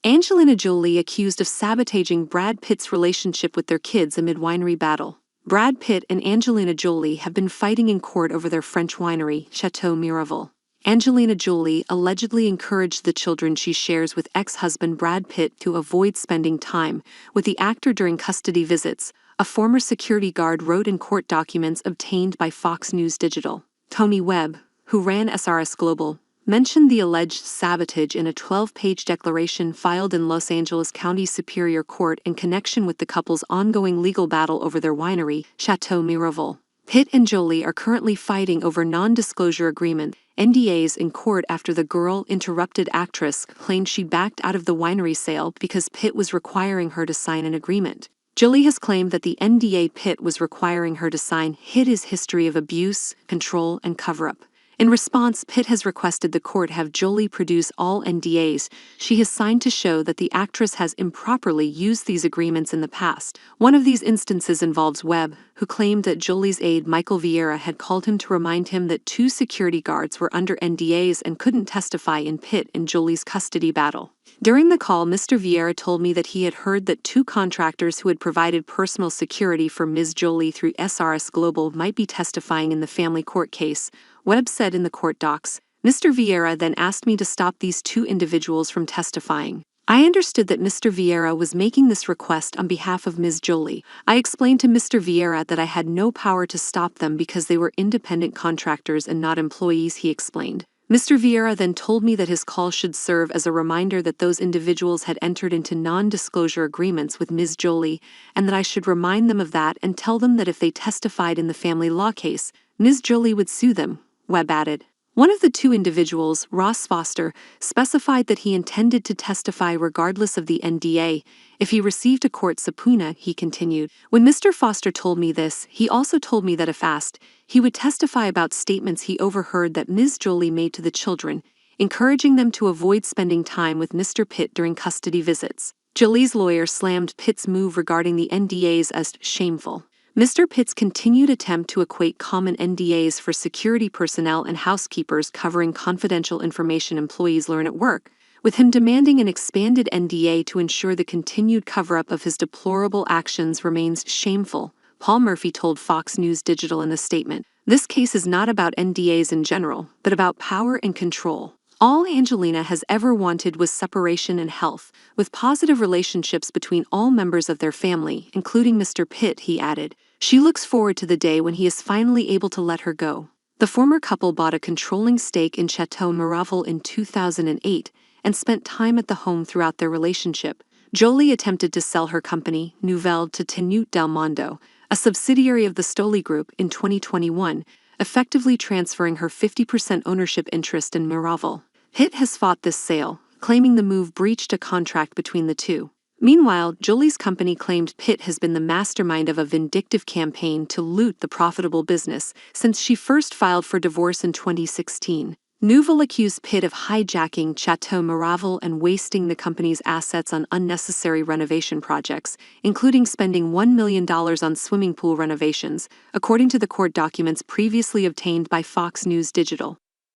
Angelina Jolie accused of sabotaging Brad Pitt's relationship with their kids amid winery battle. Brad Pitt and Angelina Jolie have been fighting in court over their French winery, Château Miraval. Angelina Jolie allegedly encouraged the children she shares with ex-husband Brad Pitt to avoid spending time with the actor during custody visits, a former security guard wrote in court documents obtained by Fox News Digital. Tony Webb, who ran SRS Global, mentioned the alleged sabotage in a 12-page declaration filed in Los Angeles County Superior Court in connection with the couple's ongoing legal battle over their winery, Château Miraval. Pitt and Jolie are currently fighting over non-disclosure agreement (NDAs) in court after the Girl Interrupted actress claimed she backed out of the winery sale because Pitt was requiring her to sign an agreement. Jolie has claimed that the NDA Pitt was requiring her to sign hid his history of abuse, control, and cover-up. In response, Pitt has requested the court have Jolie produce all NDAs she has signed to show that the actress has improperly used these agreements in the past. One of these instances involves Webb, who claimed that Jolie's aide Michael Vieira had called him to remind him that 2 security guards were under NDAs and couldn't testify in Pitt and Jolie's custody battle. During the call, Mr. Vieira told me that he had heard that 2 contractors who had provided personal security for Ms. Jolie through SRS Global might be testifying in the family court case, Webb said in the court docs. Mr. Vieira then asked me to stop these 2 individuals from testifying. I understood that Mr. Vieira was making this request on behalf of Ms. Jolie. I explained to Mr. Vieira that I had no power to stop them because they were independent contractors and not employees, he explained. Mr. Vieira then told me that his call should serve as a reminder that those individuals had entered into non-disclosure agreements with Ms. Jolie, and that I should remind them of that and tell them that if they testified in the family law case, Ms. Jolie would sue them, Webb added. One of the 2 individuals, Ross Foster, specified that he intended to testify regardless of the NDA if he received a court subpoena, he continued. When Mr. Foster told me this, he also told me that if asked, he would testify about statements he overheard that Ms. Jolie made to the children, encouraging them to avoid spending time with Mr. Pitt during custody visits. Jolie's lawyer slammed Pitt's move regarding the NDAs as shameful. Mr. Pitt's continued attempt to equate common NDAs for security personnel and housekeepers covering confidential information employees learn at work, with him demanding an expanded NDA to ensure the continued cover-up of his deplorable actions remains shameful, Paul Murphy told Fox News Digital in a statement. This case is not about NDAs in general, but about power and control. All Angelina has ever wanted was separation and health, with positive relationships between all members of their family, including Mr. Pitt, he added. She looks forward to the day when he is finally able to let her go. The former couple bought a controlling stake in Château Miraval in 2008 and spent time at the home throughout their relationship. Jolie attempted to sell her company, Nouvelle, to Tenute Del Mondo, a subsidiary of the Stoli Group, in 2021, effectively transferring her 50% ownership interest in Miraval. Pitt has fought this sale, claiming the move breached a contract between the 2. Meanwhile, Jolie's company claimed Pitt has been the mastermind of a vindictive campaign to loot the profitable business since she first filed for divorce in 2016. Nouvelle accused Pitt of hijacking Château Miraval and wasting the company's assets on unnecessary renovation projects, including spending $1 million on swimming pool renovations, according to the court documents previously obtained by Fox News Digital.